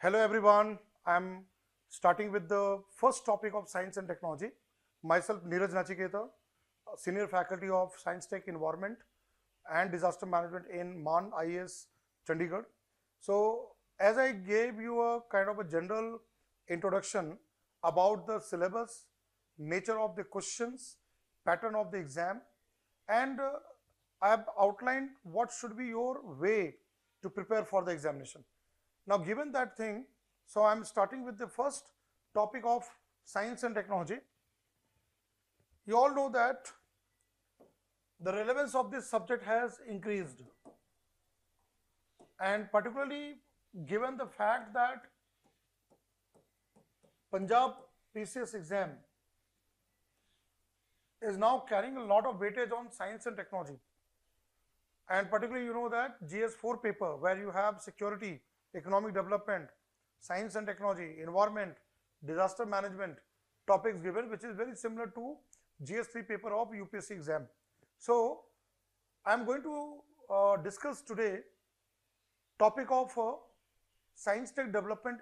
Hello everyone, I am starting with the first topic of science and technology. Myself Neeraj Nachiketa, senior faculty of Science Tech Environment and Disaster Management in Maans IS Chandigarh. So as I gave you a kind of a general introduction about the syllabus, nature of the questions, pattern of the exam, and I have outlined what should be your way to prepare for the examination. Now, given that thing, so I'm starting with the first topic of science and technology. You all know that the relevance of this subject has increased, and particularly given the fact that Punjab PCS exam is now carrying a lot of weightage on science and technology, and particularly you know that GS4 paper where you have security, economic development, science and technology, environment, disaster management topics given, which is very similar to GS3 paper of UPSC exam. So I am going to discuss today topic of science tech development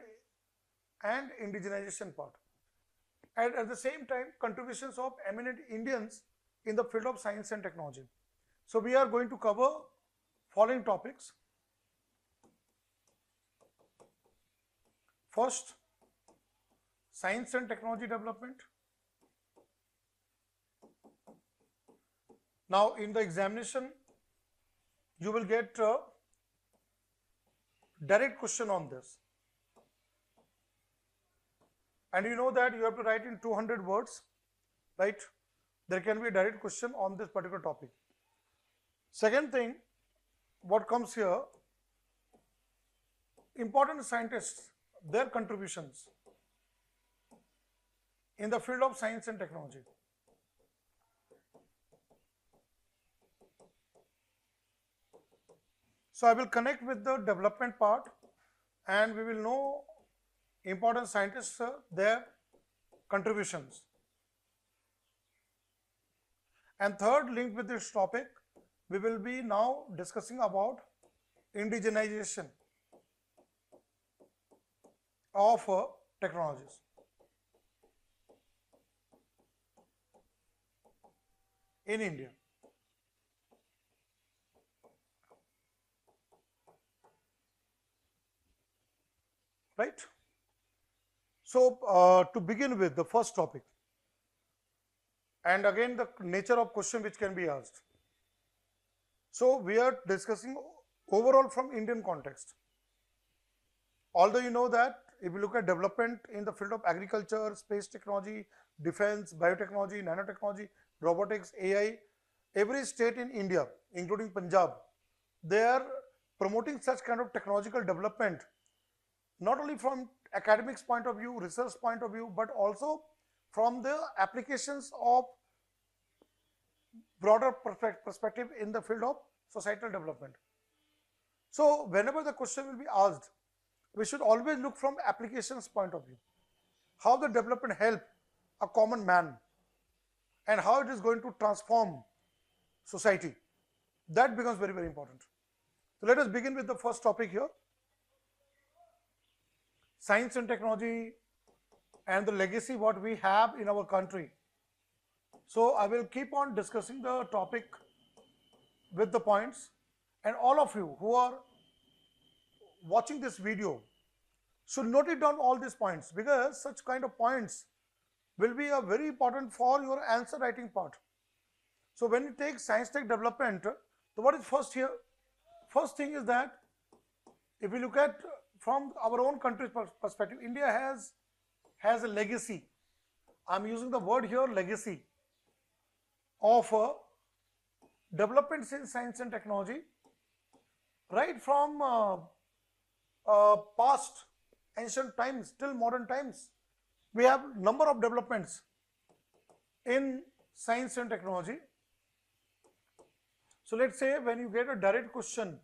and indigenization part, and at the same time contributions of eminent Indians in the field of science and technology. So we are going to cover following topics. First, science and technology development. Now, in the examination, you will get a direct question on this. And you know that you have to write in 200 words, right? There can be a direct question on this particular topic. Second thing, what comes here, important scientists, their contributions in the field of science and technology. So I will connect with the development part and we will know important scientists, their contributions. And third, linked with this topic, we will be now discussing about indigenization of technologies. In India. Right? So, to begin with the first topic, and again the nature of question which can be asked. So, we are discussing overall from Indian context. Although you know that if you look at development in the field of agriculture, space technology, defense, biotechnology, nanotechnology, robotics, AI, every state in India, including Punjab, they are promoting such kind of technological development, not only from academics point of view, research point of view, but also from the applications of broader perspective in the field of societal development. So, whenever the question will be asked, we should always look from applications point of view. How the development help a common man and how it is going to transform society. That becomes very, very important. So let us begin with the first topic here. Science and technology and the legacy what we have in our country. So I will keep on discussing the topic with the points, and all of you who are watching this video should note it down all these points, because such kind of points will be a very important for your answer writing part. So when you take science tech development, so what is first here? First thing is that if we look at from our own country's perspective, India has a legacy. I'm using the word here, legacy, of developments in science and technology, right from past ancient times till modern times. We have number of developments in science and technology. So let's say when you get a direct question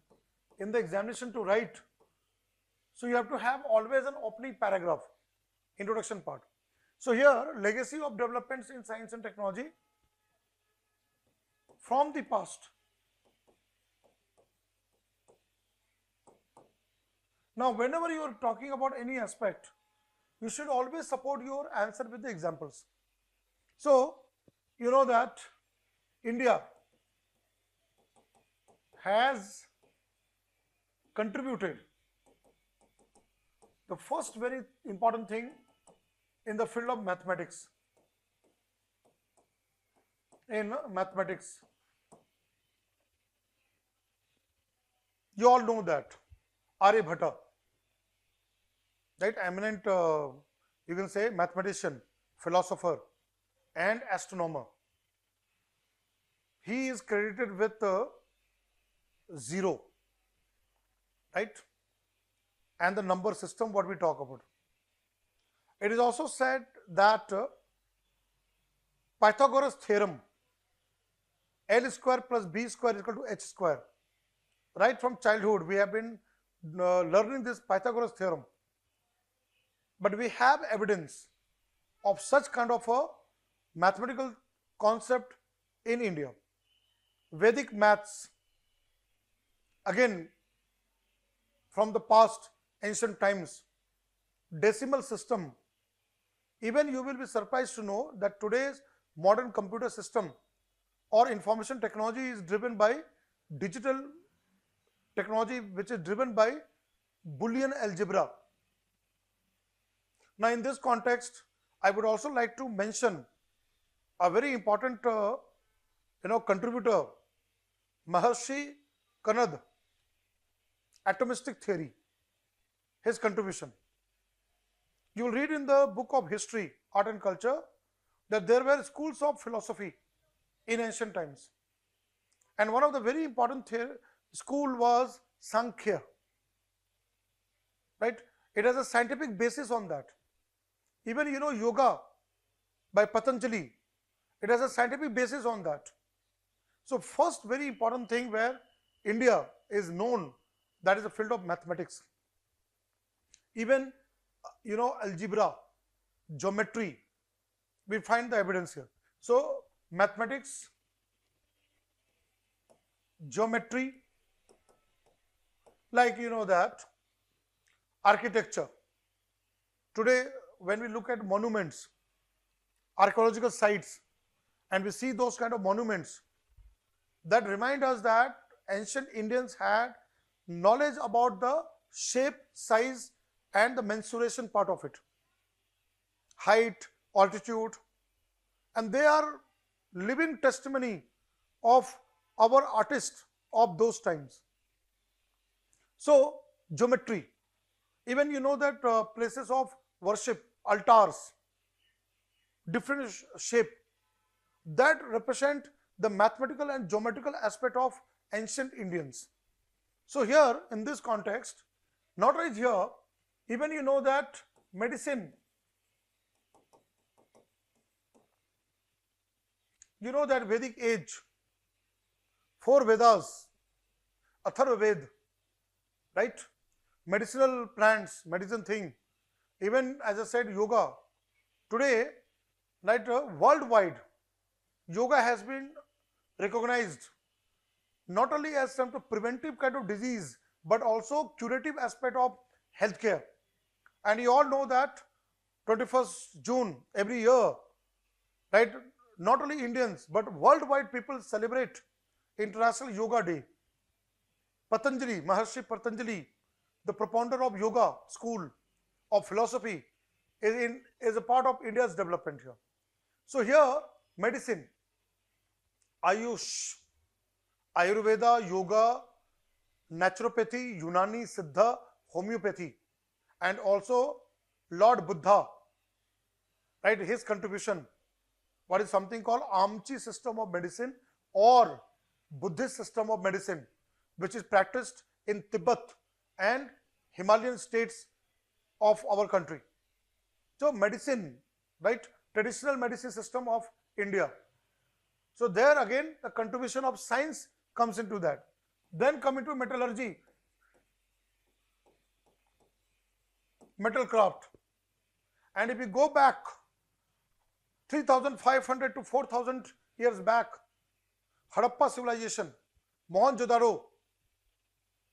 in the examination to write, so you have to have always an opening paragraph, introduction part. So here, legacy of developments in science and technology from the past. Now, whenever you are talking about any aspect, you should always support your answer with the examples. So, you know that India has contributed the first very important thing in the field of mathematics. In mathematics, you all know that Aryabhatta, right, eminent, you can say, mathematician, philosopher, and astronomer. He is credited with zero, right, and the number system what we talk about. It is also said that Pythagoras theorem, L square plus B square is equal to H square. Right from childhood, we have been learning this Pythagoras theorem. But we have evidence of such kind of a mathematical concept in India. Vedic maths, again, from the past ancient times, decimal system. Even you will be surprised to know that today's modern computer system or information technology is driven by digital technology, which is driven by Boolean algebra. Now, in this context, I would also like to mention a very important, contributor, Maharshi Kanad, atomistic theory, his contribution. You will read in the book of history, art and culture, that there were schools of philosophy in ancient times. And one of the very important school was Sankhya, right? It has a scientific basis on that. Even, yoga by Patanjali, it has a scientific basis on that. So first very important thing where India is known, that is the field of mathematics. Even, algebra, geometry, we find the evidence here. So mathematics, geometry, like that, architecture. Today, when we look at monuments, archaeological sites, and we see those kind of monuments, that remind us that ancient Indians had knowledge about the shape, size, and the mensuration part of it, height, altitude, and they are living testimony of our artists of those times. So, geometry, even that places of worship, altars, different shape, that represent the mathematical and geometrical aspect of ancient Indians. So here in this context, not right here, even that medicine, that Vedic age, 4 Vedas, Atharva Ved, right? Medicinal plants, medicine thing. Even as I said, yoga. Today, right, worldwide, yoga has been recognized not only as some preventive kind of disease, but also curative aspect of healthcare. And you all know that 21st June every year, right, not only Indians, but worldwide people celebrate International Yoga Day. Patanjali, Maharshi Patanjali, the propounder of yoga school of philosophy, is a part of India's development here. So here, medicine, Ayush, Ayurveda, yoga, naturopathy, Unani, Siddha, homeopathy, and also Lord Buddha, right, his contribution, what is something called Amchi system of medicine or Buddhist system of medicine, which is practiced in Tibet and Himalayan states of our country. So medicine, right, traditional medicine system of India. So there again the contribution of science comes into that. Then come into metallurgy, metal craft. And if we go back 3,500 to 4,000 years back, Harappa civilization, Mohenjo-daro,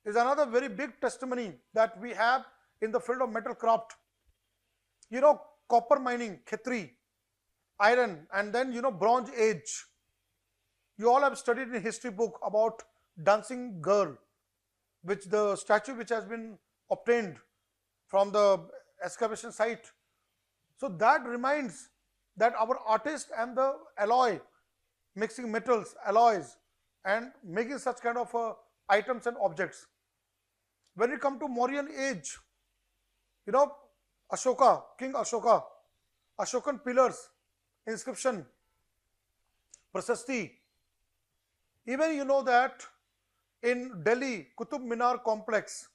is another very big testimony that we have in the field of metal craft. You know, copper mining, Khetri, iron, and then Bronze Age. You all have studied in history book about dancing girl, which the statue which has been obtained from the excavation site. So that reminds that our artist and the alloy, mixing metals, alloys, and making such kind of items and objects. When we come to Mauryan age, Ashoka, King Ashoka, Ashokan pillars, inscription, Prasasti. Even that in Delhi, Qutub Minar complex,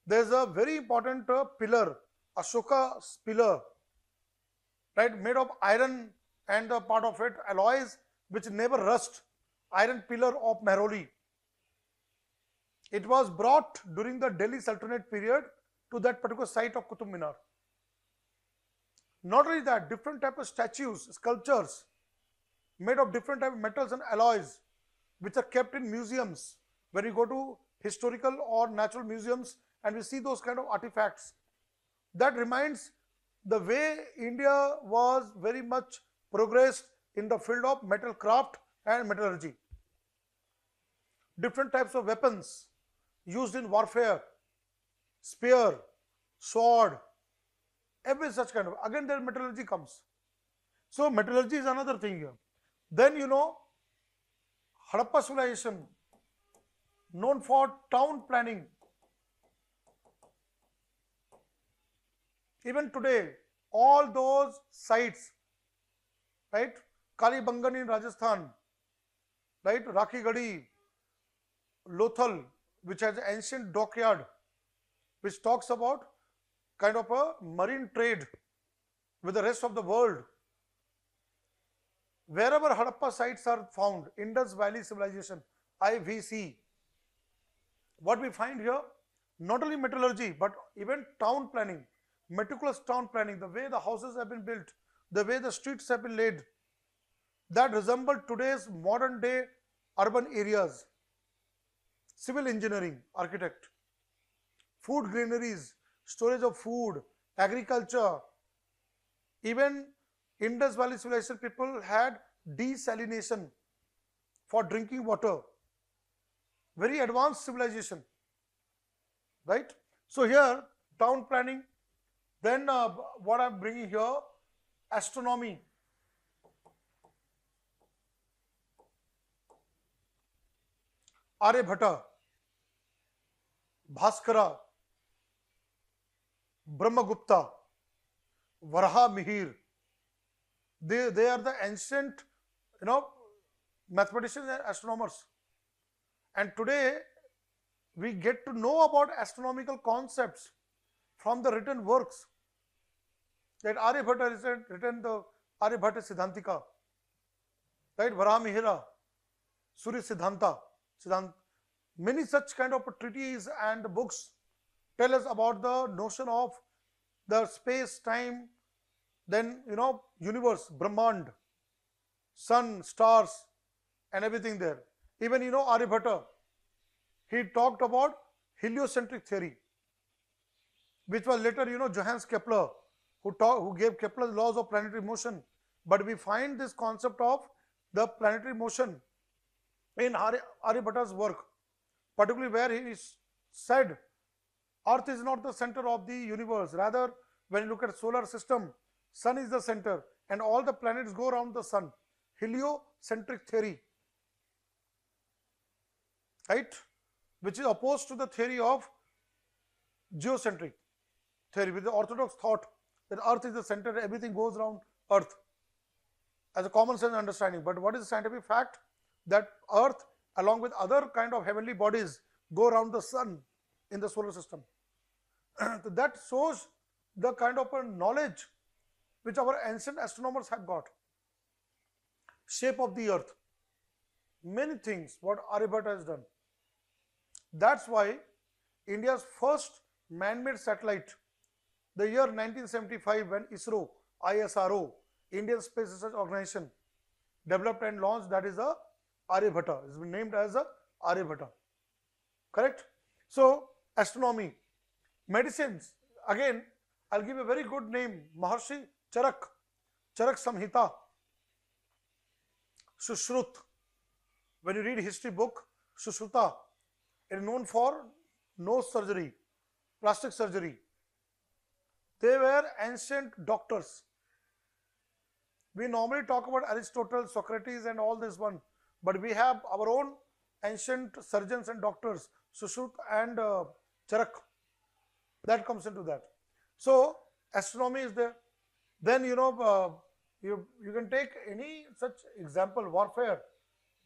there is a very important pillar, Ashoka's pillar, right, made of iron and the part of it alloys which never rust, iron pillar of Mehroli. It was brought during the Delhi Sultanate period to that particular site of Qutub Minar. Not only that, different type of statues, sculptures made of different type of metals and alloys which are kept in museums. When you go to historical or natural museums and we see those kind of artifacts, that reminds the way India was very much progressed in the field of metal craft and metallurgy. Different types of weapons used in warfare, spear, sword, every such kind of, again there metallurgy comes. So metallurgy is another thing here. Then Harappa civilization, known for town planning. Even today, all those sites, right, Kalibangan in Rajasthan, right, Rakhi Gadi, Lothal, which has an ancient dockyard, which talks about kind of a marine trade with the rest of the world. Wherever Harappa sites are found, Indus Valley Civilization, IVC, what we find here, not only metallurgy, but even town planning, meticulous town planning, the way the houses have been built, the way the streets have been laid, that resemble today's modern day urban areas. Civil engineering, architect, food granaries, storage of food, agriculture. Even Indus Valley Civilization people had desalination for drinking water. Very advanced civilization, right? So here, town planning. Then what I'm bringing here, astronomy. Aryabhatta, Bhaskara, Brahmagupta, Varaha Mihir. They are the ancient, mathematicians and astronomers. And today, we get to know about astronomical concepts from the written works. That Aryabhatta has written the Aryabhatta Siddhantika, right? Varaha Mihira, Surya Siddhanta. Many such kind of treatises and books tell us about the notion of the space, time, then universe, Brahmand, sun, stars, and everything there. Even Aryabhatta, he talked about heliocentric theory, which was later Johannes Kepler, who gave Kepler's laws of planetary motion. But we find this concept of the planetary motion in Aryabhatta's work, particularly where he said Earth is not the center of the universe. Rather, when you look at solar system, sun is the center and all the planets go around the sun. Heliocentric theory, right, which is opposed to the theory of geocentric theory, with the orthodox thought that Earth is the center, everything goes around Earth, as a common sense understanding. But what is the scientific fact? That Earth, along with other kind of heavenly bodies, go around the sun in the solar system. That shows the kind of a knowledge which our ancient astronomers have got. Shape of the Earth, many things what Aryabhatta has done. That's why India's first man-made satellite, the year 1975, when ISRO, Indian Space Research Organization, developed and launched, that is a Aryabhatta. It's been named as a Aryabhatta. correct? So astronomy, medicines, again I'll give a very good name, Maharshi Charak, Charak Samhita, Sushrut. When you read history book, Sushruta, it is known for nose surgery, plastic surgery. They were ancient doctors. We normally talk about Aristotle, Socrates and all this one, but we have our own ancient surgeons and doctors, Sushrut and Charak. That comes into that. So astronomy is there. Then you can take any such example, warfare,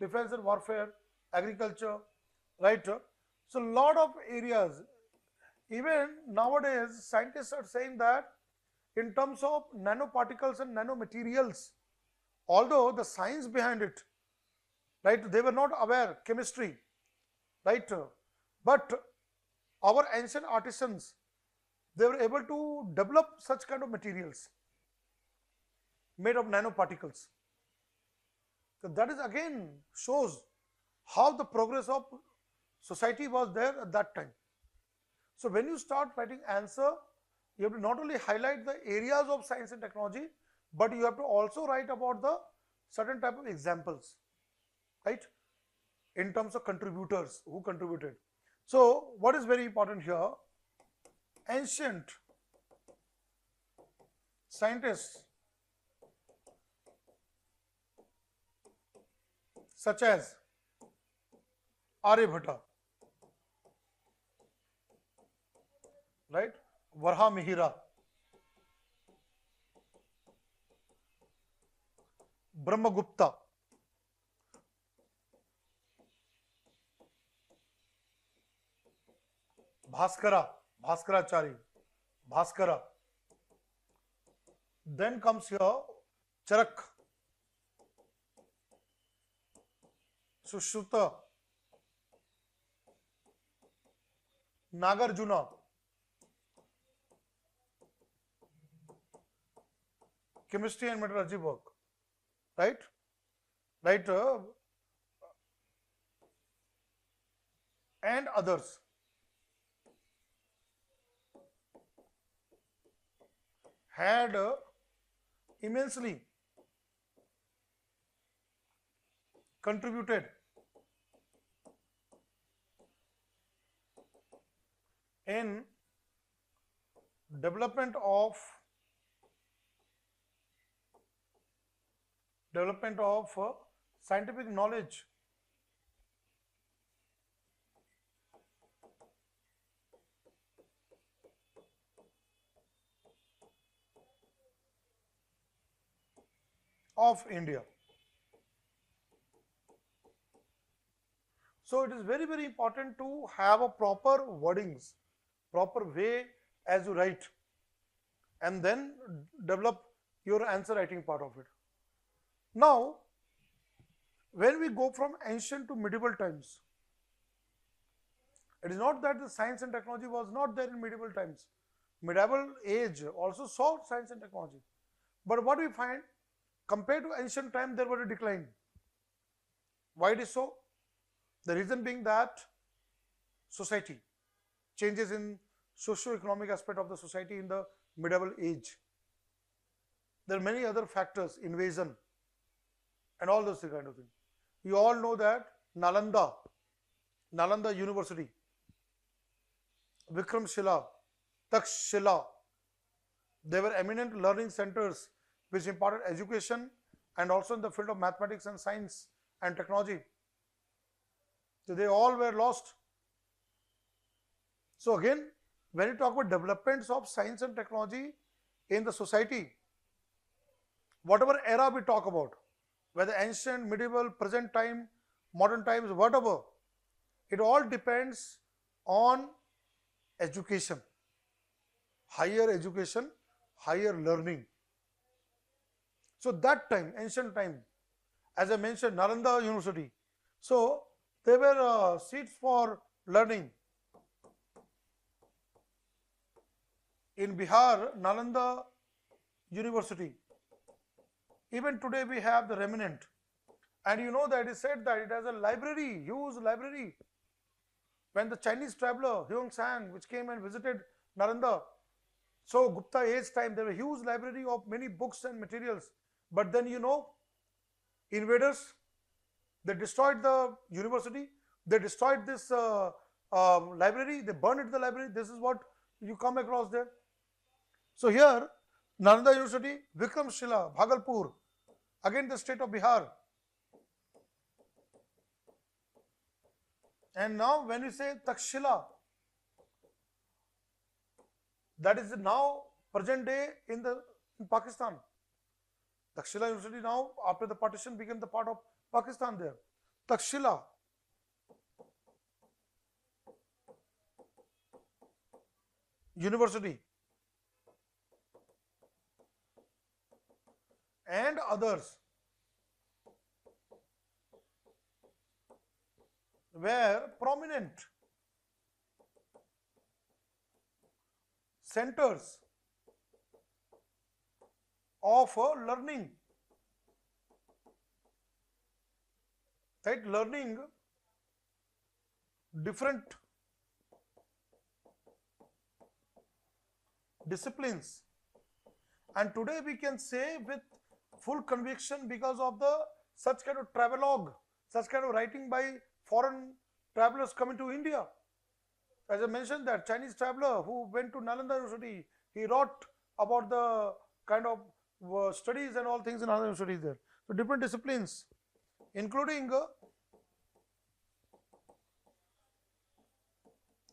defense and warfare, agriculture, right? So lot of areas. Even nowadays, scientists are saying that in terms of nanoparticles and nanomaterials, although the science behind it, right, they were not aware, chemistry, right? But our ancient artisans, they were able to develop such kind of materials made of nanoparticles. So that is again shows how the progress of society was there at that time. So when you start writing answer, you have to not only highlight the areas of science and technology, but you have to also write about the certain type of examples, right? In terms of contributors, who contributed. So what is very important here? Ancient scientists such as Aryabhatta, right? Varhamihira, Brahmagupta, Bhaskarachari, Bhaskara. Then comes here Charak, Sushruta, Nagarjuna, chemistry and metallurgy work, right? Right, and others. Had immensely contributed in development of scientific knowledge of India. So it is very, very important to have a proper wordings, proper way as you write, and then develop your answer writing part of it. Now, when we go from ancient to medieval times, it is not that the science and technology was not there in medieval times. Medieval age also saw science and technology. But what we find, compared to ancient time, there was a decline. Why it is so? The reason being that society, changes in socio-economic aspect of the society in the medieval age. There are many other factors, invasion and all those kind of things. You all know that Nalanda University, Vikramshila, Takshila, they were eminent learning centers which imparted education and also in the field of mathematics and science and technology. So they all were lost. So again, when you talk about developments of science and technology in the society, whatever era we talk about, whether ancient, medieval, present time, modern times, whatever, it all depends on education, higher education, higher learning. So that time, ancient time, as I mentioned, Nalanda University. So there were seats for learning. In Bihar, Nalanda University. Even today we have the remnant. And you know that it is said that it has a library, huge library. when the Chinese traveler Huang Sang, which came and visited Nalanda, so Gupta age time, there were huge library of many books and materials. But then invaders, they destroyed the university, they destroyed this library, they burned the library. This is what you come across there. So here, Nalanda University, Vikramshila, Bhagalpur, again the state of Bihar. And now when we say Takshila, that is now present day in Pakistan. Takshila University now, after the partition, became the part of Pakistan there. Takshila. University. And others were prominent centers of learning, right? Learning different disciplines. And today we can say with full conviction, because of the such kind of travelogue, such kind of writing by foreign travelers coming to India. As I mentioned, that Chinese traveler who went to Nalanda University, he wrote about the kind of studies and all things in Nalanda University there. So different disciplines, including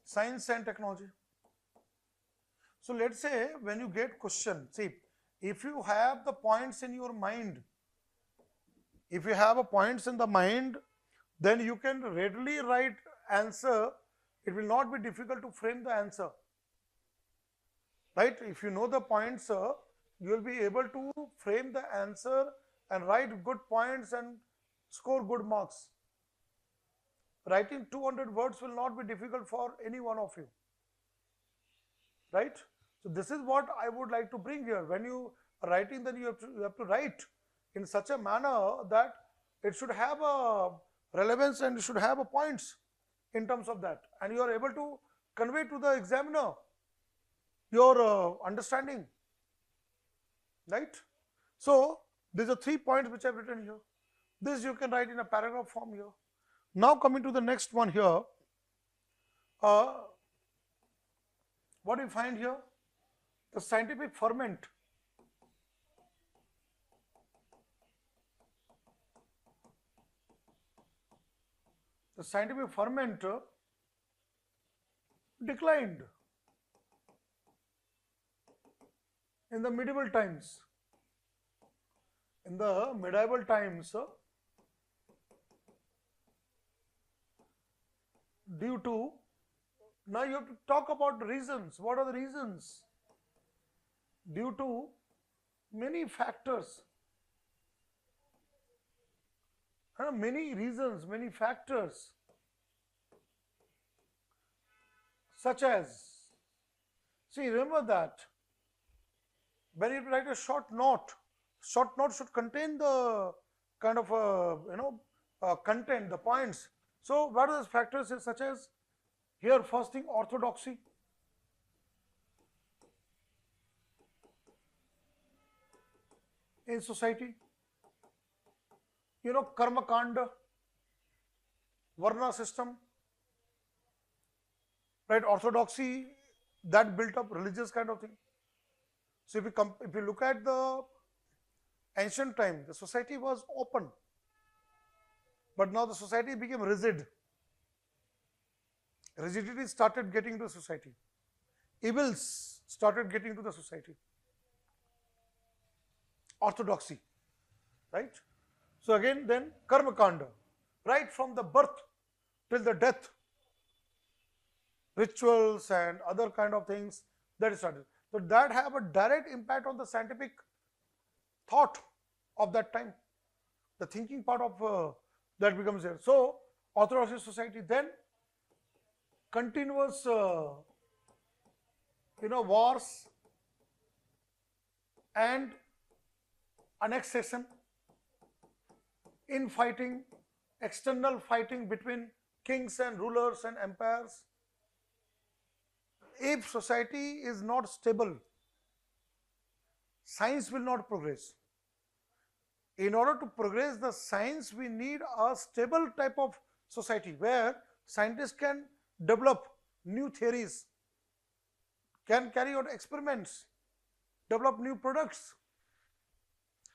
science and technology. So let's say when you get question, see, if you have the points in your mind, if you have a points in the mind, then you can readily write answer. It will not be difficult to frame the answer, right? If you know the points, you will be able to frame the answer and write good points and score good marks. Writing 200 words will not be difficult for any one of you, right? So this is what I would like to bring here. When you are writing, then you have to write in such a manner that it should have a relevance and it should have a points in terms of that, and you are able to convey to the examiner your understanding, right? So these are 3 points which I have written here. This you can write in a paragraph form here. Now coming to the next one here, what do you find here? The scientific ferment. The scientific ferment declined in the medieval times. In the medieval times, due to, now you have to talk about the reasons. What are the reasons? Due to many factors, many reasons, many factors, such as, see, remember that when you write a short note should contain the kind of content, the points. So what are the factors is such as, here first thing, orthodoxy. In society, karma kanda, varna system, right? Orthodoxy, that built up religious kind of thing. So if you look at the ancient time, the society was open, but now the society became rigid. Rigidity started getting to the society. Evils started getting to the society. Orthodoxy, right? So again, then karma kanda, right from the birth till the death, rituals and other kind of things that started. So that have a direct impact on the scientific thought of that time. The thinking part of that becomes there. So orthodox society, then continuous wars and annexation, infighting, external fighting between kings and rulers and empires. If society is not stable, science will not progress. In order to progress the science, we need a stable type of society where scientists can develop new theories, can carry out experiments, develop new products.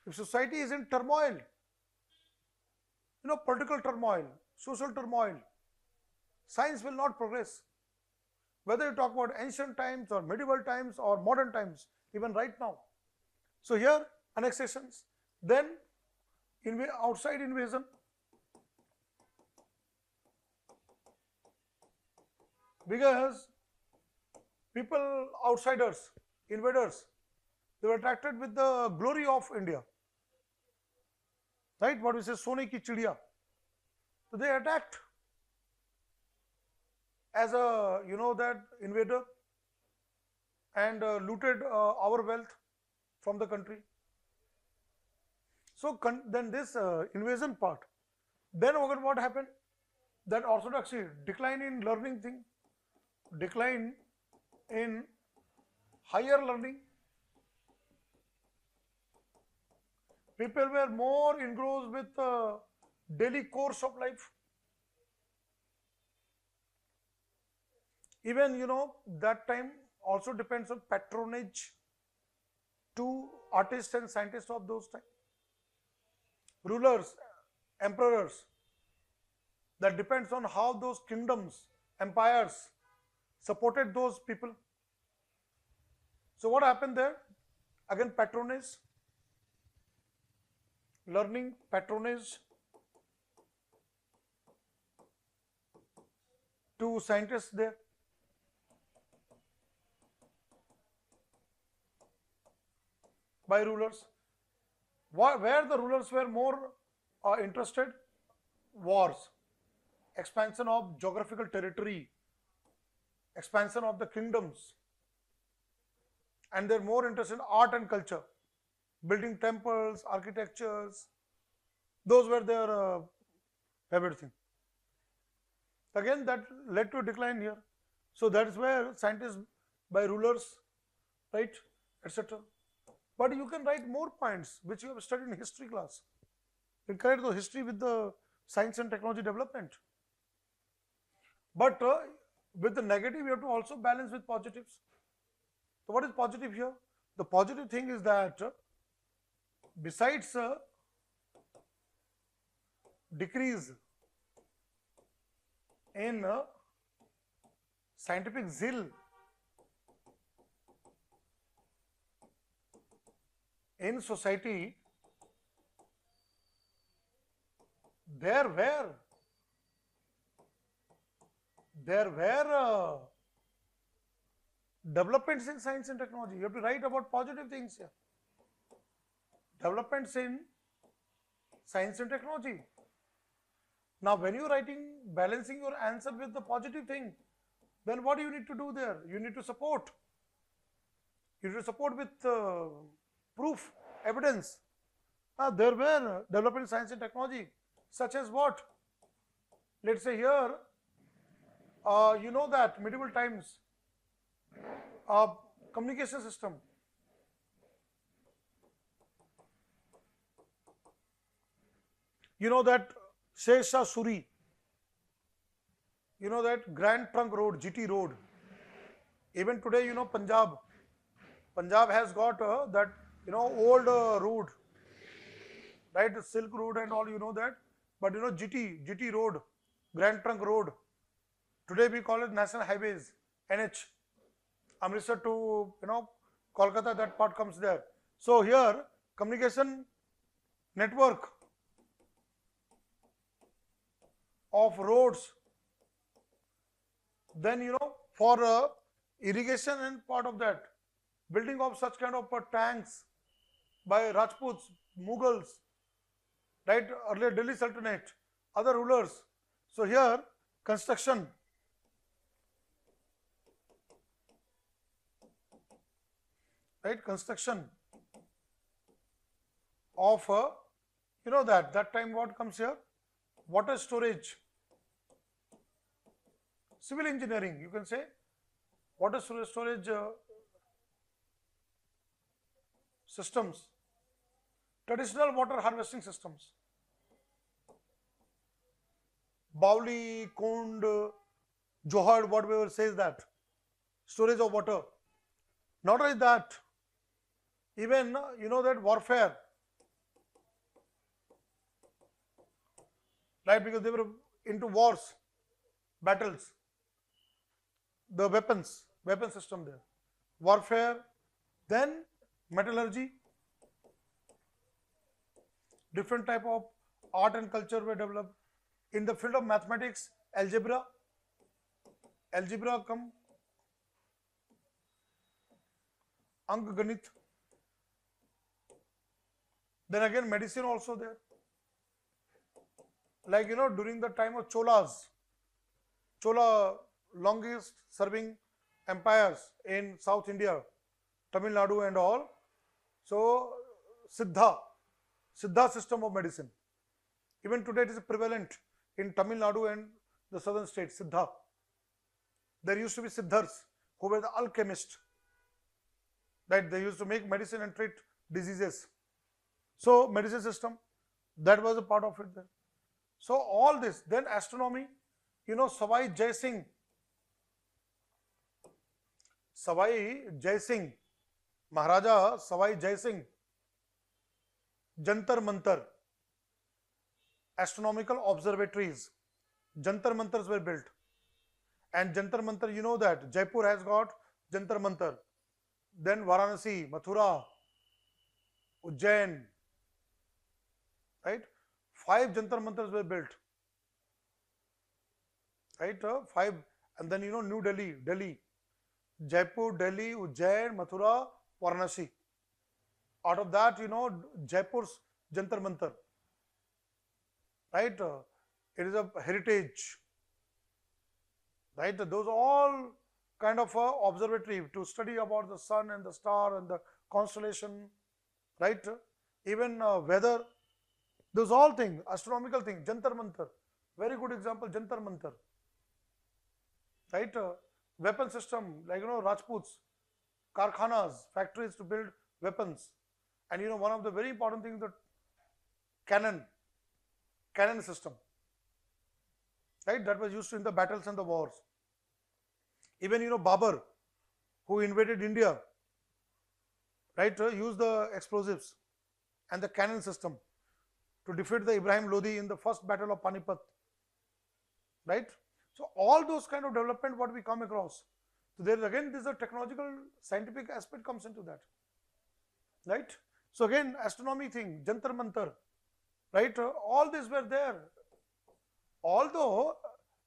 If society is in turmoil, political turmoil, social turmoil, science will not progress. Whether you talk about ancient times or medieval times or modern times, even right now. So here, annexations, then outside invasion, because people, outsiders, invaders, they were attracted with the glory of India, right? What we say, Sone ki chidiya. So they attacked as a, that invader, and looted our wealth from the country. So then this invasion part, then what happened? That orthodoxy, decline in learning thing, decline in higher learning. People were more engrossed with the daily course of life. Even, that time also depends on patronage to artists and scientists of those times. Rulers, emperors, that depends on how those kingdoms, empires supported those people. So what happened there? Again, patronage, learning, patronage to scientists there. By rulers. Where the rulers were more interested? Wars, expansion of geographical territory, expansion of the kingdoms, and they're more interested in art and culture, building temples, architectures. Those were their favorite thing. Again, that led to a decline here. So that is where scientists by rulers, right, etc. But you can write more points which you have studied in history class. You connect the history with the science and technology development. But with the negative, you have to also balance with positives. So what is positive here? The positive thing is that besides decrease in scientific zeal in society, there were developments in science and technology. You have to write about positive things here. Developments in science and technology. Now, when you're writing, balancing your answer with the positive thing, then what do you need to do there? You need to support. You need to support with proof, evidence. There were developments in science and technology, such as what? Let's say here, you know that medieval times, communication system. You know that Shesha Suri, you know that Grand Trunk Road, GT Road. Even today, you know, Punjab has got that, you know, old road, right? The Silk Road and all, you know that. But you know, GT Road, Grand Trunk Road. Today we call it National Highways, NH. Amritsar to, you know, Kolkata, that part comes there. So here, communication network of roads. Then, you know, for irrigation and part of that, building of such kind of tanks by Rajputs, Mughals, right, earlier Delhi Sultanate, other rulers. So here, construction, right, construction of, you know that time what comes here? Water storage, civil engineering, you can say water storage systems, traditional water harvesting systems, Bauli, Kund, Johad, whatever says that, storage of water. Not only that, even you know that warfare, right? Because they were into wars, battles, the weapon system there, warfare, then metallurgy, different type of art and culture were developed. In the field of mathematics, algebra come, Ank Ganit. Then again medicine also there. Like you know, during the time of Chola, longest serving empires in South India, Tamil Nadu and all. So Siddha system of medicine. Even today it is prevalent in Tamil Nadu and the southern states, Siddha. There used to be Siddhars who were the alchemists, right? They used to make medicine and treat diseases. So medicine system, that was a part of it there. So all this, then astronomy, you know, Savai Jai Singh, Maharaja Savai Jai Singh, Jantar Mantar, astronomical observatories, Jantar Mantars were built. And Jantar Mantar, you know that Jaipur has got Jantar Mantar, then Varanasi, Mathura, Ujjain, right? 5 Jantar Mantars were built, right? 5, and then you know New Delhi, Jaipur, Delhi, Ujjain, Mathura, Varanasi. Out of that, you know, Jaipur's Jantar Mantar, right? It is a heritage, right? Those are all kind of observatory to study about the sun and the star and the constellation, right? Even weather, those all things, astronomical things, Jantar Mantar, very good example, Jantar Mantar, right? Weapon system, like you know, Rajputs, Karkhanas, factories to build weapons. And you know, one of the very important things, the cannon system, right? That was used in the battles and the wars. Even you know, Babur, who invaded India, right, used the explosives and the cannon system to defeat the Ibrahim Lodi in the first battle of Panipat, right? So all those kind of development what we come across. So there again, this is a technological scientific aspect comes into that, right? So again, astronomy thing, Jantar Mantar, right? All these were there. Although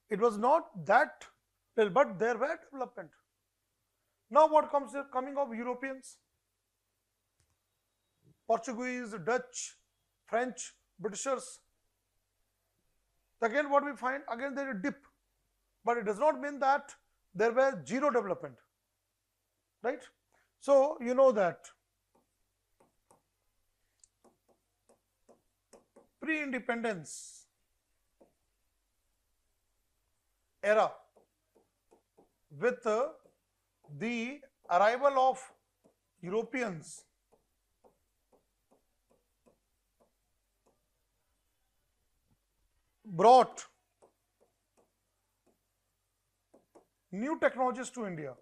it was not that well, but there were development. Now what comes here? Coming of Europeans, Portuguese, Dutch, French, Britishers. Again, what we find, again there is a dip, but it does not mean that there were zero development, right? So you know that pre-independence era, with the arrival of Europeans, brought new technologies to India.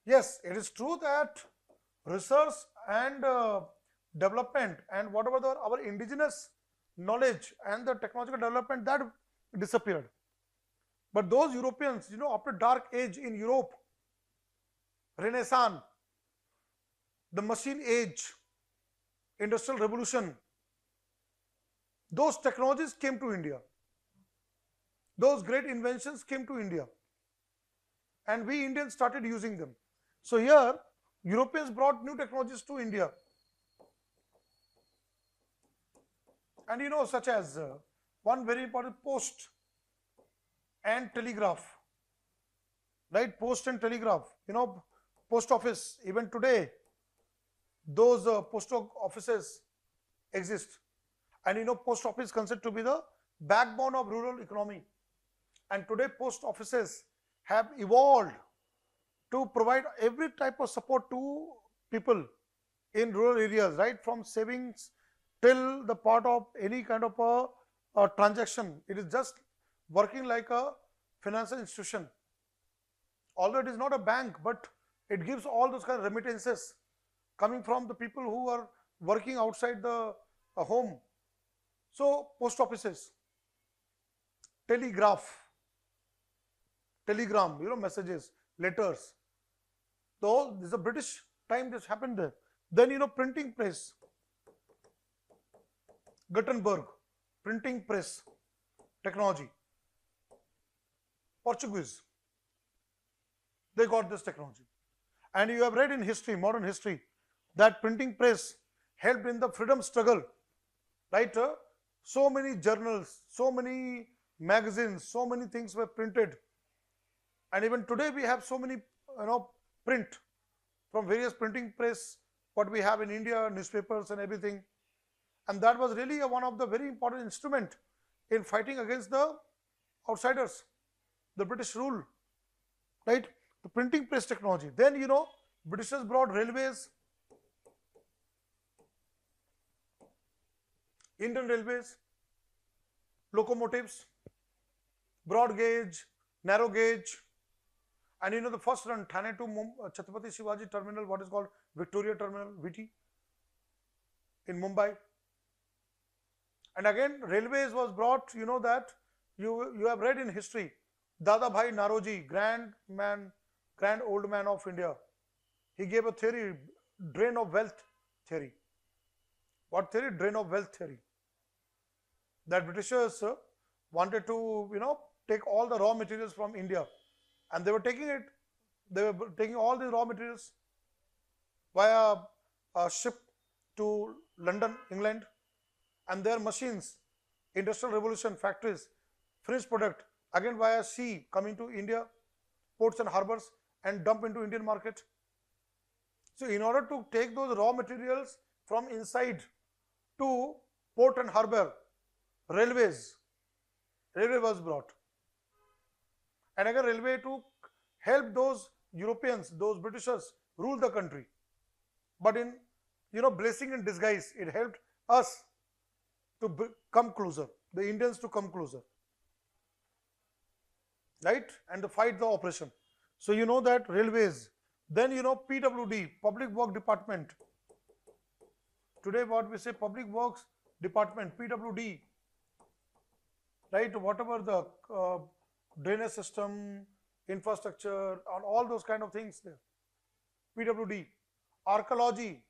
Yes, it is true that research and development and whatever our indigenous knowledge and the technological development that disappeared. But those Europeans, you know, after dark age in Europe, Renaissance, the machine age, industrial revolution, those technologies came to India. Those great inventions came to India. And we Indians started using them. So here, Europeans brought new technologies to India. And you know, such as one very important, post and telegraph, right? Post and telegraph, you know, post office, even today, those post offices exist. And you know, post office considered to be the backbone of rural economy. And today post offices have evolved to provide every type of support to people in rural areas, right from savings till the part of any kind of a transaction. It is just working like a financial institution. Although it is not a bank, but it gives all those kind of remittances coming from the people who are working outside the home. So post offices, telegraph, telegram, messages, letters. So this is a British time this happened there. Then printing press, Gutenberg, printing press technology. Portuguese, they got this technology. And you have read in history, modern history, that printing press helped in the freedom struggle, right? So many journals, so many magazines, so many things were printed. And even today we have so many, print from various printing press, what we have in India, newspapers and everything. And that was really one of the very important instrument in fighting against the outsiders, the British rule, right? The printing press technology. Then, Britishers brought railways, Indian railways, locomotives, broad gauge, narrow gauge, and the first run, Thane to Chhatrapati Shivaji Terminal, what is called Victoria Terminal, VT, in Mumbai. And again, railways was brought, that you have read in history, Dada Bhai Naroji, grand old man of India. He gave a theory, drain of wealth theory. What theory? Drain of wealth theory. That Britishers wanted to, take all the raw materials from India, and they were taking it. They were taking all the raw materials via a ship to London, England, and their machines, industrial revolution, factories, finished product, again via sea coming to India, ports and harbors, and dump into Indian market. So in order to take those raw materials from inside to port and harbor, railway was brought. And again, railway to help those Europeans, those Britishers rule the country. But in, blessing in disguise, it helped us to come closer, the Indians to come closer, right? And to fight the oppression. So that railways. Then PWD, Public Work Department. Today what we say, Public Works Department, PWD, right? Whatever the drainage system, infrastructure, and all those kind of things there. PWD. Archaeology.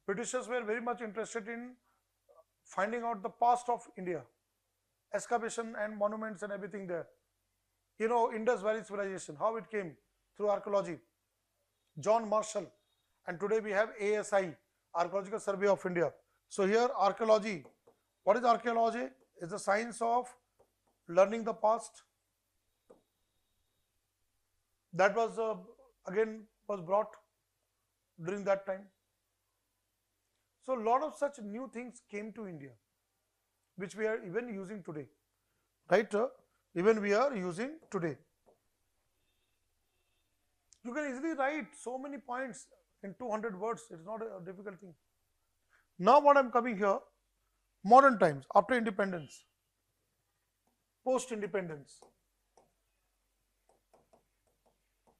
Britishers were very much interested in finding out the past of India, excavation and monuments and everything there. Indus Valley civilization, how it came through archaeology. John Marshall, and today we have ASI, Archaeological Survey of India. So here archaeology, what is archaeology? It's the science of learning the past. That was again was brought during that time. So a lot of such new things came to India, which we are even using today, right? Even we are using today. You can easily write so many points in 200 words. It's not a difficult thing. Now what I'm coming here, modern times, after independence, post-independence,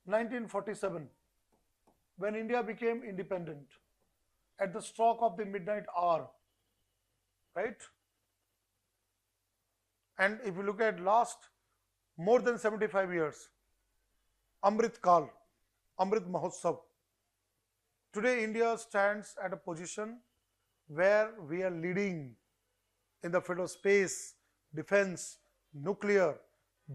1947, when India became independent, at the stroke of the midnight hour, right? And if you look at last more than 75 years, Amrit Kal, Amrit Mahotsav. Today India stands at a position where we are leading in the field of space, defense, nuclear,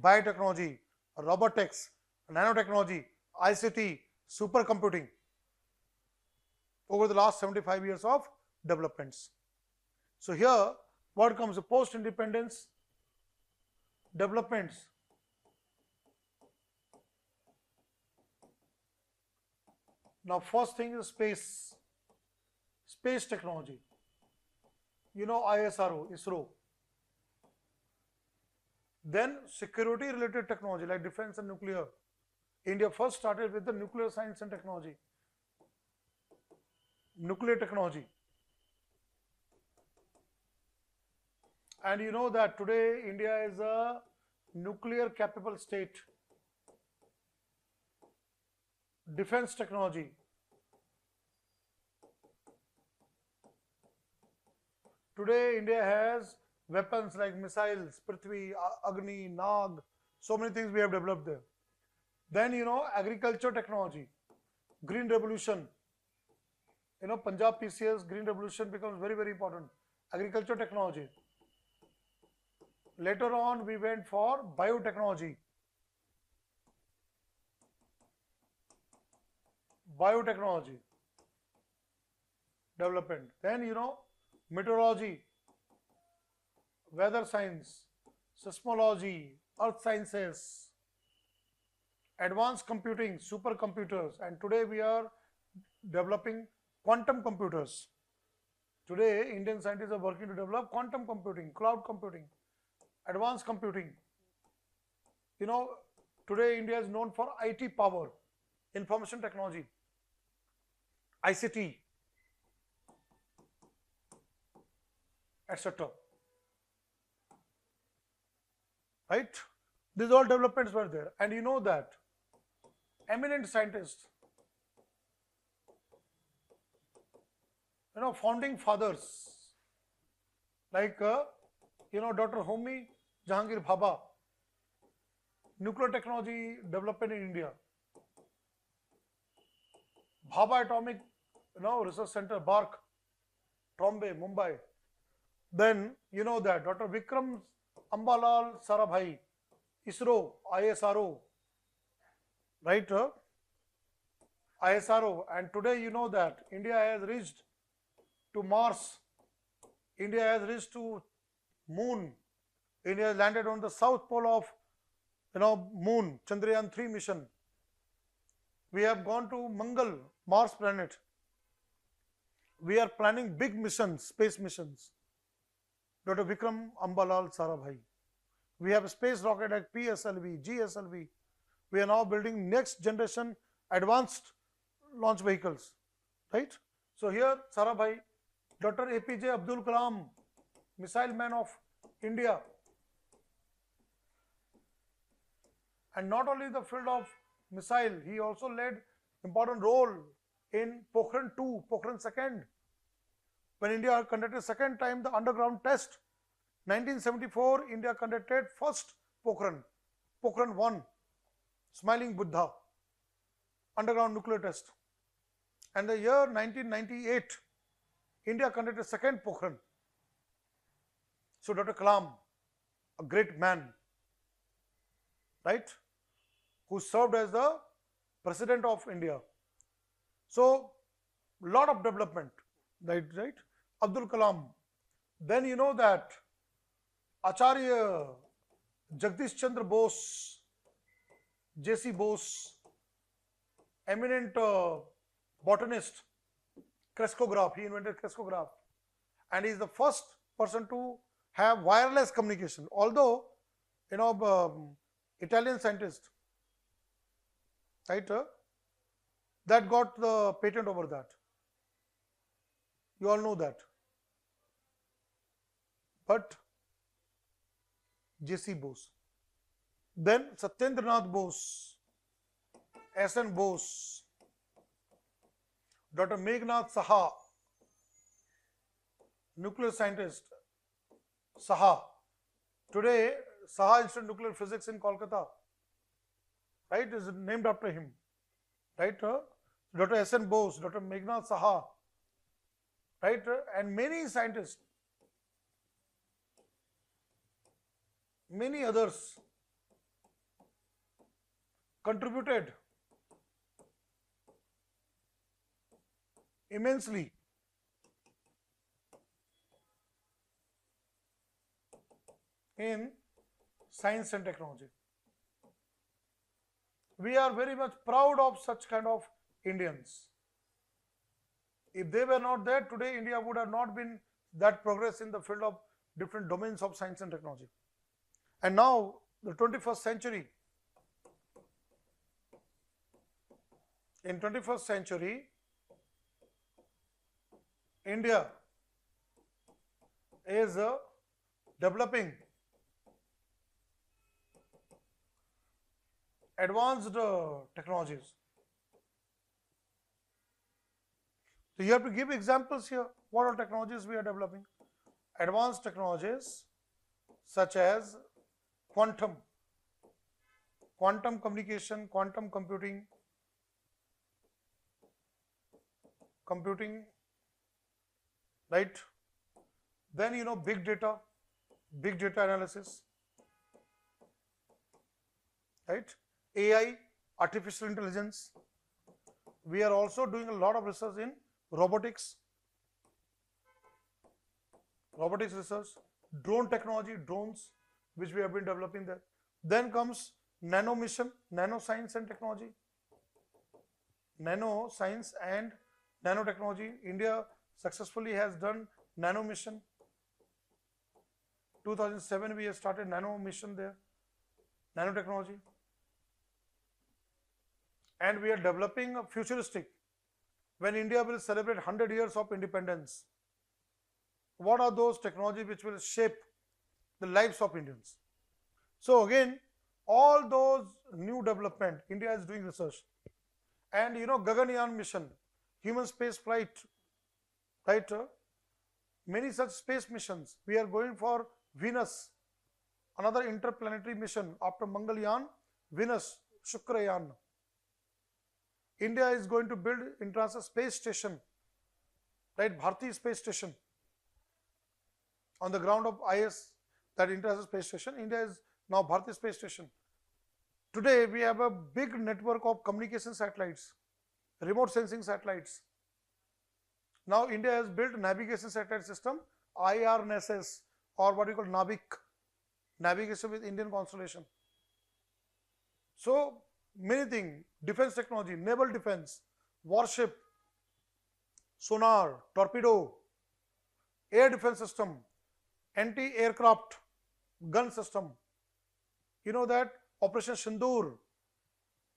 biotechnology, robotics, nanotechnology, ICT, supercomputing over the last 75 years of developments. So here what comes, the post-independence developments. Now first thing is space technology. ISRO, ISRO. Then security related technology like defense and nuclear. India first started with the nuclear science and technology. Nuclear technology. And you know that today India is a nuclear capable state. Defense technology. Today India has weapons like missiles, Prithvi, Agni, Nag, so many things we have developed there. Then you know agriculture technology, green revolution. You know Punjab PCS green revolution becomes very very important. Agriculture technology. Later on we went for biotechnology. Biotechnology development. Then you know meteorology, weather science, seismology, earth sciences, advanced computing, supercomputers, and today we are developing quantum computers. Today Indian scientists are working to develop quantum computing, cloud computing, advanced computing. You know, today India is known for IT power, information technology, ICT, etc. Right? These all developments were there. And you know that eminent scientists, you know, founding fathers like, you know, Dr. Homi Jahangir Bhabha, nuclear technology development in India. Bhabha Atomic, you know, Research Center, Bark, Trombay, Mumbai. Then you know that Dr. Vikram Ambalal Sarabhai, ISRO, ISRO, right? ISRO, and today you know that India has reached to Mars, India has reached to Moon, India has landed on the south pole of, you know, Moon, Chandrayaan 3 mission. We have gone to Mangal, Mars planet. We are planning big missions, space missions. Dr. Vikram Ambalal Sarabhai. We have a space rocket like PSLV, GSLV. We are now building next generation advanced launch vehicles, right? So here Sarabhai, Dr. APJ Abdul Kalam, missile man of India. And not only the field of missile, he also led important role in Pokhran 2, Pokhran 2nd. When India conducted second time the underground test, 1974, India conducted first Pokhran, Pokhran 1, Smiling Buddha, underground nuclear test. And the year 1998, India conducted second Pokhran. So Dr. Kalam, a great man, right, who served as the President of India. So lot of development, right? Abdul Kalam. Then you know that Acharya Jagdish Chandra Bose, J.C. Bose, eminent botanist, crescograph, he invented crescograph, and he is the first person to have wireless communication. Although, you know, Italian scientist, right, that got the patent over that. You all know that. But J.C. Bose. Then Satyendranath Bose, S.N. Bose, Dr. Meghnath Saha, nuclear scientist, Saha. Today, Saha Institute of Nuclear Physics in Kolkata, right, is named after him, right? Dr. S.N. Bose, Dr. Meghnath Saha, right, and many scientists, many others contributed immensely in science and technology. We are very much proud of such kind of Indians. If they were not there, today India would have not been that progress in the field of different domains of science and technology. And now the 21st century, in 21st century, India is developing advanced technologies. So you have to give examples here. What are technologies we are developing? Advanced technologies such as quantum communication, quantum computing, right? Then big data analysis, right? AI, artificial intelligence. We are also doing a lot of research in robotics research, drone technology, drones, which we have been developing there. Then comes nano mission, nanoscience and technology, nanoscience and nanotechnology. India successfully has done nano mission. 2007 we have started nano mission there, nanotechnology. And we are developing a futuristic, when India will celebrate 100 years of independence. What are those technologies which will shape the lives of Indians? So again, all those new development, India is doing research. And Gaganyaan mission, human space flight, right? Many such space missions. We are going for Venus, another interplanetary mission after Mangalyaan, Venus, Shukrayaan. India is going to build International Space Station, right? Bharti Space Station. On the ground of IS, that International Space Station, India is now Bharti Space Station. Today, we have a big network of communication satellites, remote sensing satellites. Now, India has built navigation satellite system, IRNSS, or what we call NAVIC, navigation with Indian constellation. So, many things, defense technology, naval defense, warship, sonar, torpedo, air defense system, anti-aircraft gun system. You know that Operation Sindoor,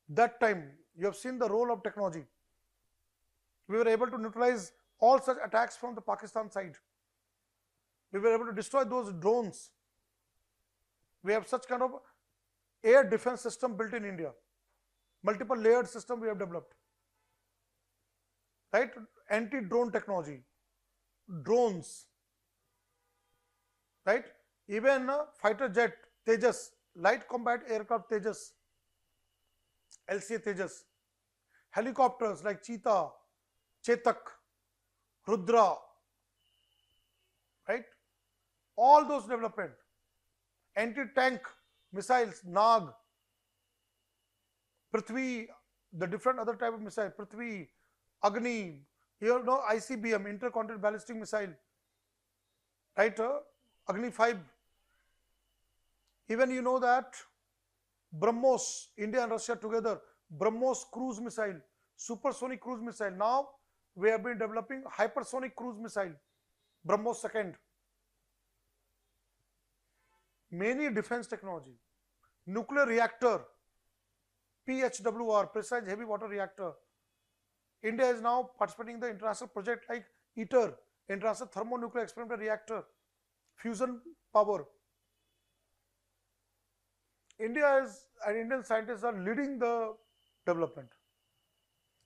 that time you have seen the role of technology. We were able to neutralize all such attacks from the Pakistan side. We were able to destroy those drones. We have such kind of air defense system built in India. Multiple layered system we have developed. Right? Anti-drone technology, drones, right? Even fighter jet, Tejas, light combat aircraft Tejas, LCA Tejas, helicopters like Cheetah, Chetak, Rudra, right? All those development, anti-tank missiles, Nag, Prithvi, the different other type of missile, Prithvi, Agni, ICBM, intercontinental ballistic missile, right? Agni 5. Even that BrahMos, India and Russia together, BrahMos cruise missile, supersonic cruise missile. Now we have been developing hypersonic cruise missile, BrahMos 2nd. Many defense technology, nuclear reactor, PHWR, precise heavy water reactor. India is now participating in the international project like ITER, International Thermonuclear Experimental Reactor, fusion power. India is, and Indian scientists are leading the development.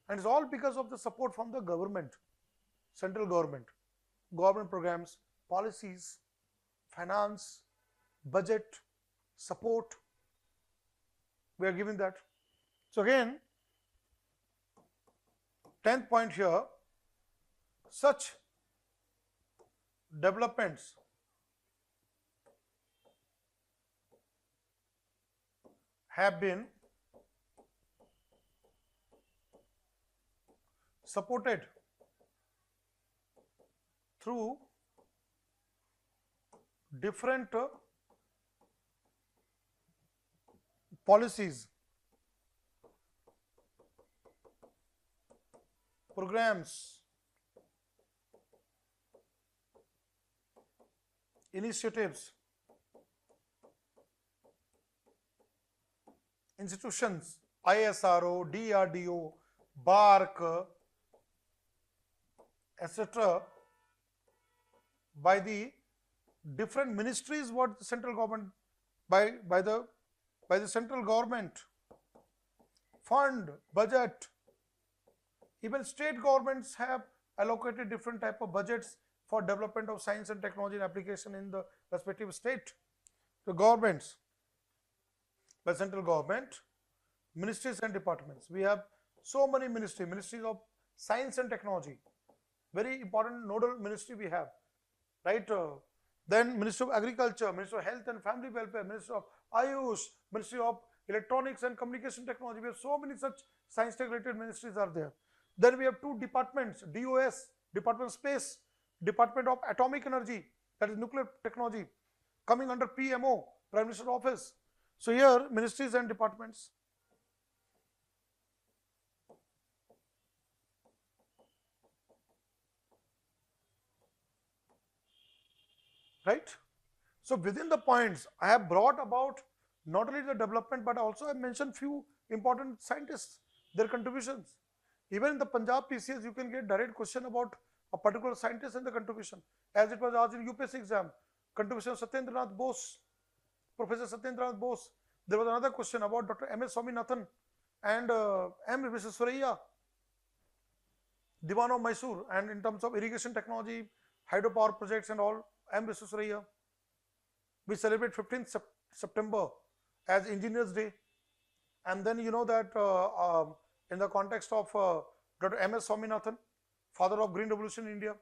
And it's all because of the support from the government, central government programs, policies, finance, budget, support. We are giving that. So again, 10th point here, such developments have been supported through different policies, programs, initiatives, institutions, ISRO, DRDO, BARC, etc., by the different ministries, what the central government, by the central government, fund, budget. Even state governments have allocated different type of budgets for development of science and technology and application in the respective state. The governments, by central government, ministries and departments. We have so many ministries of science and technology, very important nodal ministry we have, right? Then Ministry of Agriculture, Ministry of Health and Family Welfare, Ministry of Ayush, Ministry of Electronics and Communication Technology. We have so many such science tech related ministries are there. Then we have two departments, DOS, Department of Space, Department of Atomic Energy, that is nuclear technology, coming under PMO, Prime Minister's Office. So here ministries and departments. Right? So within the points, I have brought about not only the development, but also I mentioned few important scientists, their contributions. Even in the Punjab PCS, you can get direct question about a particular scientist and the contribution. As it was asked in UPSC exam, contribution of Satyendranath Bose, Professor Satyendranath Bose. There was another question about Dr. M.S. Swaminathan and M. Visvesvaraya, Diwan of Mysore, and in terms of irrigation technology, hydropower projects and all, M. Visvesvaraya. We celebrate 15th September as Engineers Day. And then you know that in the context of Dr. M.S. Swaminathan, father of Green Revolution in India,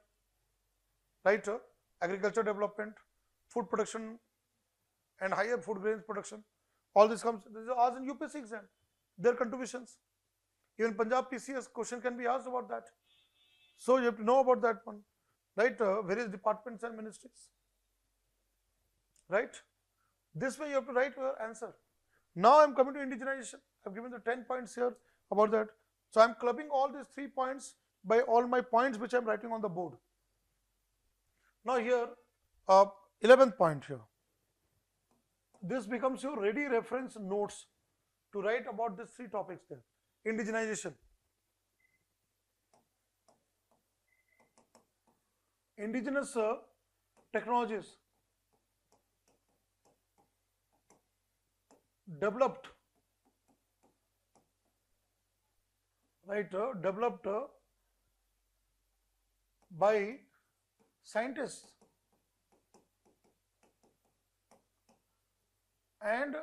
right? Agriculture development, food production and higher food grains production. All this comes, this is asked in UPSC exam, their contributions. Even Punjab PCS question can be asked about that. So you have to know about that one, right? Various departments and ministries, right? This way you have to write your answer. Now I am coming to indigenization. I have given the 10 points here about that. So I am clubbing all these 3 points by all my points which I am writing on the board. Now here, 11th point here. This becomes your ready reference notes to write about these 3 topics there. Indigenization. Indigenous technologies developed, right? Developed by scientists and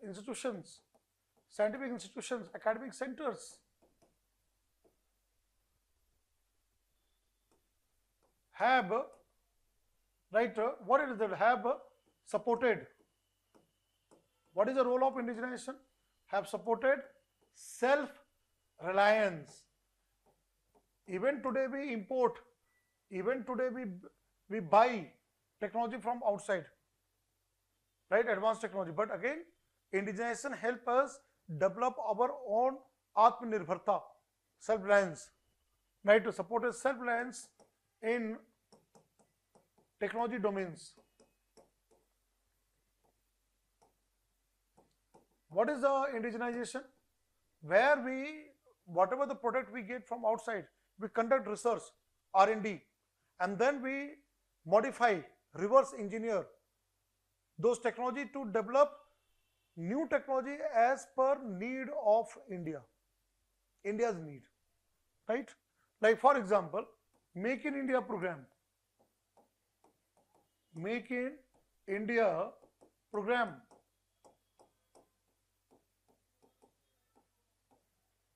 institutions, scientific institutions, academic centers have, right, what it is that have supported. What is the role of indigenization? Have supported self-reliance. Even today we import, even today we buy technology from outside, right? Advanced technology. But again, indigenization help us develop our own Atmanirbharta, self-reliance, right? To support self-reliance in technology domains. What is the indigenization? Where we, whatever the product we get from outside, we conduct research, R&D, and then we modify, reverse engineer those technology to develop new technology as per need of India, India's need, right? Like for example, Make in India program, Make in India program,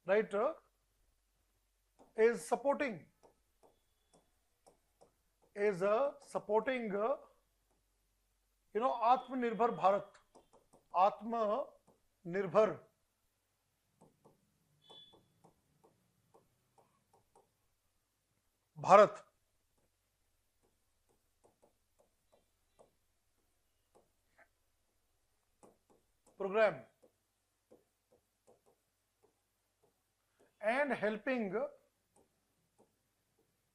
right, is supporting Atmanirbhar Bharat, Atmanirbhar Bharat program and helping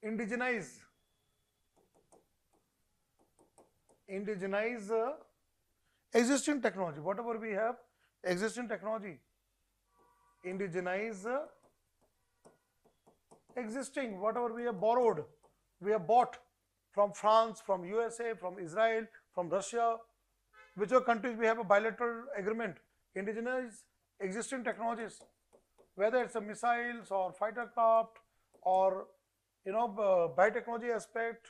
indigenize existing technology, whatever we have existing technology. Indigenize existing, whatever we have borrowed, we have bought from France, from USA, from Israel, from Russia, whichever countries we have a bilateral agreement. Indigenize existing technologies, whether it's a missiles or fighter craft or biotechnology aspect,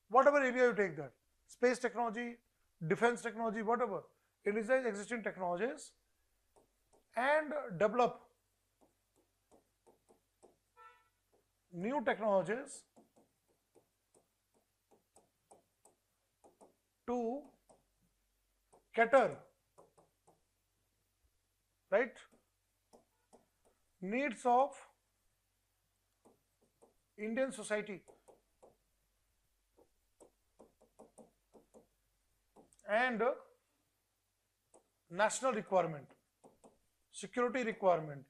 whatever area you take that, space technology, defense technology, whatever. Indigenize existing technologies and develop new technologies to cater, right, needs of Indian society and national requirement, security requirement,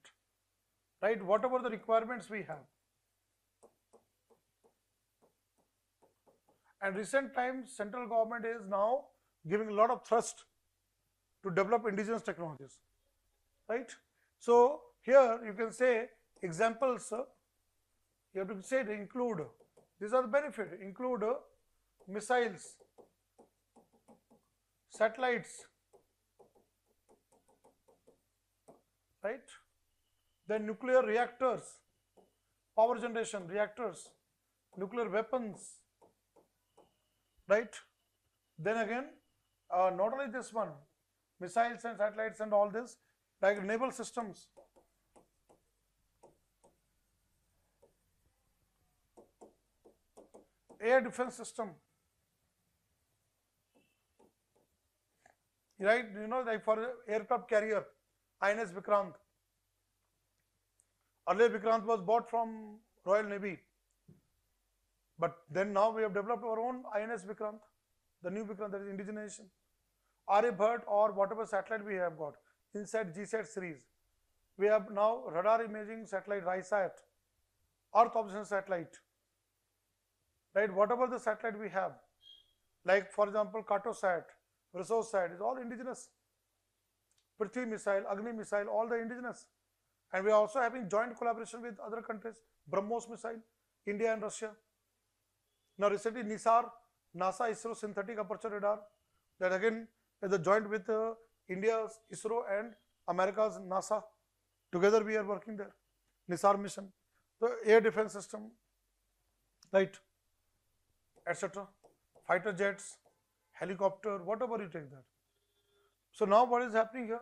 right, whatever the requirements we have. And recent times, central government is now giving a lot of thrust to develop indigenous technologies, right? So here you can say examples, you have to say they include, these are the benefits, include missiles, satellites, right? Then nuclear reactors, power generation, reactors, nuclear weapons, right? Then again, not only this one, missiles and satellites and all this, like naval systems, air defense system, right? Like for aircraft carrier, INS Vikrant. Earlier Vikrant was bought from Royal Navy, but then now we have developed our own INS Vikrant, the new Vikrant, that is indigenization. Aryabhat or whatever satellite we have got inside GSAT series. We have now radar imaging satellite RISAT, Earth observation satellite, right? Whatever the satellite we have, like for example Cartosat, Resourcesat, is all indigenous. Prithvi missile, Agni missile, all the indigenous. And we are also having joint collaboration with other countries, BrahMos missile, India and Russia. Now recently NISAR, NASA ISRO synthetic aperture radar, that again is a joint with India's ISRO and America's NASA. Together we are working there, NISAR mission. So air defense system, right, etc. Fighter jets, helicopter, whatever you take that. So now what is happening here?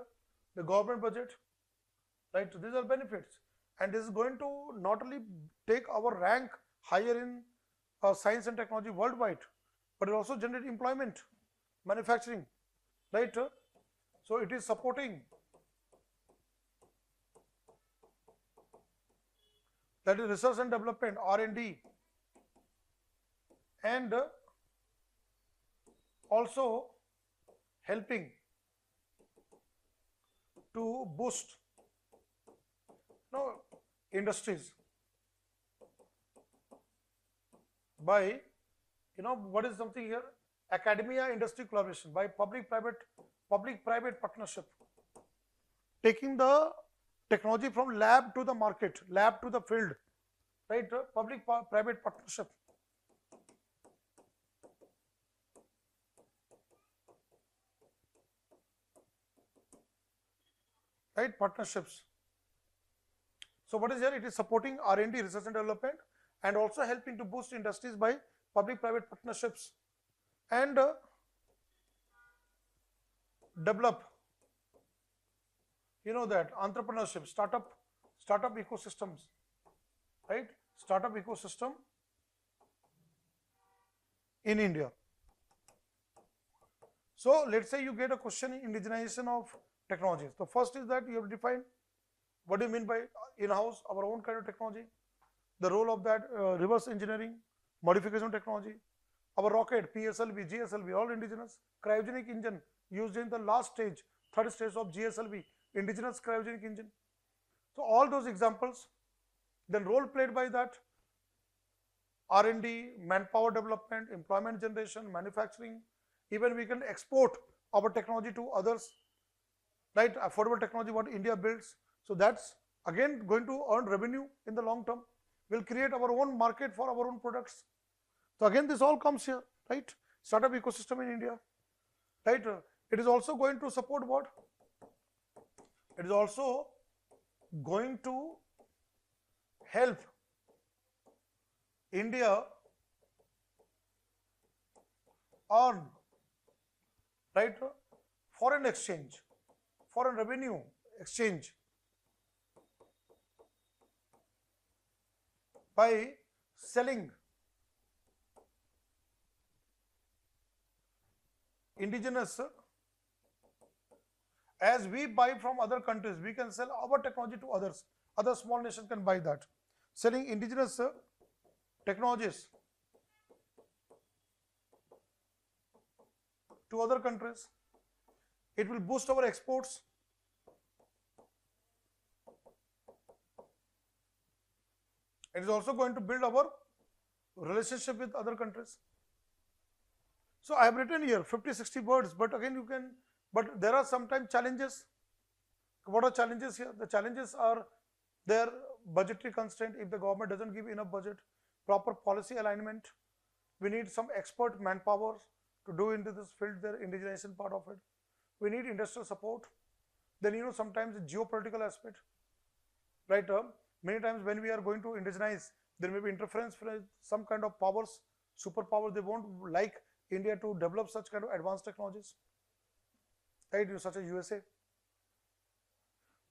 The government budget, right? So these are benefits, and this is going to not only take our rank higher in science and technology worldwide, but it also generate employment, manufacturing, right? So it is supporting, that is research and development, R&D, and also helping to boost industries by what is something here, academia industry collaboration, by public private partnership, taking the technology from lab to the market, lab to the field, right? Public private partnership. Right, partnerships. So what is here? It is supporting R&D, research and development, and also helping to boost industries by public-private partnerships, and develop, that entrepreneurship, startup ecosystems, right? Startup ecosystem in India. So let's say you get a question in indigenization of technologies. So first is that you have to define what do you mean by in-house, our own kind of technology, the role of that, reverse engineering, modification technology, our rocket, PSLV, GSLV, all indigenous, cryogenic engine used in the last stage, third stage of GSLV, indigenous cryogenic engine. So all those examples, then role played by that, R&D, manpower development, employment generation, manufacturing, even we can export our technology to others, right? Affordable technology what India builds. So that's again going to earn revenue in the long term. We'll create our own market for our own products. So again, this all comes here, right? Startup ecosystem in India, right? It is also going to support what? It is also going to help India earn, right, foreign exchange, foreign revenue exchange by selling indigenous. As we buy from other countries, we can sell our technology to others. Other small nations can buy that. Selling indigenous technologies to other countries. It will boost our exports. It is also going to build our relationship with other countries. So I have written here 50-60 words, but again you can, but there are sometimes challenges. What are challenges here? The challenges are their budgetary constraint. If the government doesn't give enough budget, proper policy alignment, we need some expert manpower to do into this field, the indigenization part of it. We need industrial support. Then sometimes the geopolitical aspect, right? Many times when we are going to indigenize, there may be interference from some kind of powers, superpower. They won't like India to develop such kind of advanced technologies, right? Such as USA.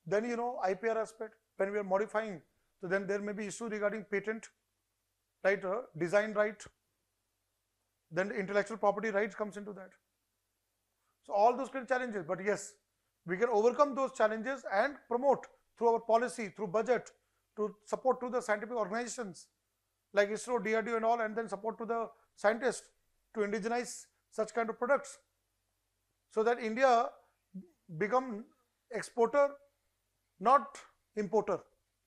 Then IPR aspect, when we are modifying, so then there may be issue regarding patent, right? Design right. Then the intellectual property rights comes into that. So all those kind of challenges, but yes, we can overcome those challenges and promote through our policy, through budget, to support to the scientific organizations like ISRO, DRDO and all, and then support to the scientists to indigenize such kind of products, so that India become exporter, not importer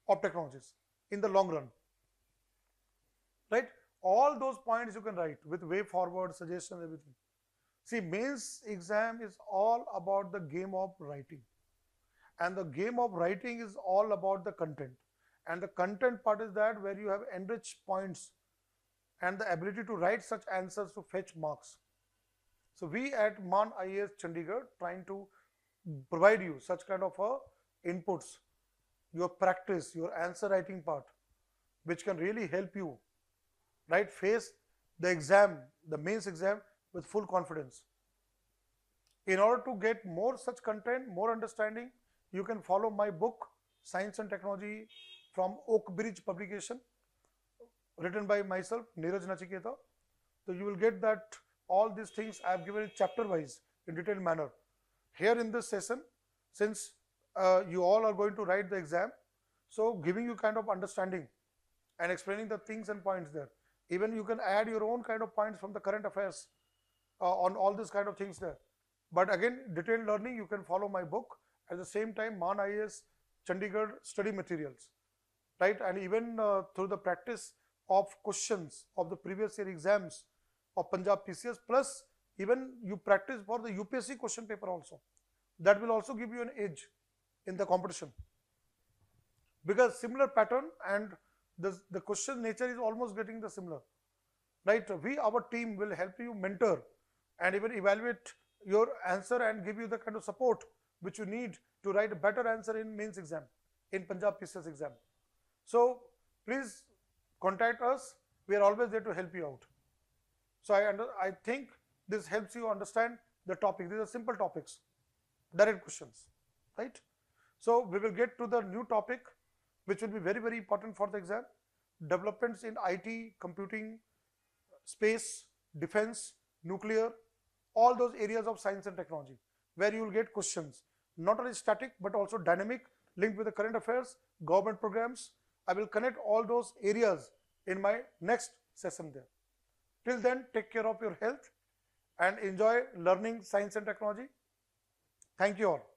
of technologies in the long run, right? All those points you can write with way forward, suggestions, everything. See, mains exam is all about the game of writing, and the game of writing is all about the content, and the content part is that where you have enriched points and the ability to write such answers to fetch marks. So we at Maans IAS Chandigarh trying to provide you such kind of inputs, your practice, your answer writing part, which can really help you, right, face the exam, the mains exam with full confidence. In order to get more such content, more understanding, you can follow my book, Science and Technology from Oak Bridge Publication, written by myself, Neeraj Nachiketa. So you will get that all these things I have given chapter wise in detailed manner. Here in this session, since you all are going to write the exam, so giving you kind of understanding and explaining the things and points there. Even you can add your own kind of points from the current affairs on all these kind of things there. But again, detailed learning, you can follow my book. At the same time, Maans IAS Chandigarh study materials, right? And even through the practice of questions of the previous year exams of Punjab PCS, plus even you practice for the UPSC question paper also. That will also give you an edge in the competition, because similar pattern and the question nature is almost getting the similar, right? Our team will help you mentor and even evaluate your answer and give you the kind of support which you need to write a better answer in mains exam, in Punjab PCS exam. So please contact us. We are always there to help you out. So I think this helps you understand the topic. These are simple topics, direct questions, right? So we will get to the new topic, which will be very, very important for the exam. Developments in IT, computing, space, defense, nuclear, all those areas of science and technology, where you will get questions, not only static, but also dynamic, linked with the current affairs, government programs. I will connect all those areas in my next session there. Till then, take care of your health and enjoy learning science and technology. Thank you all.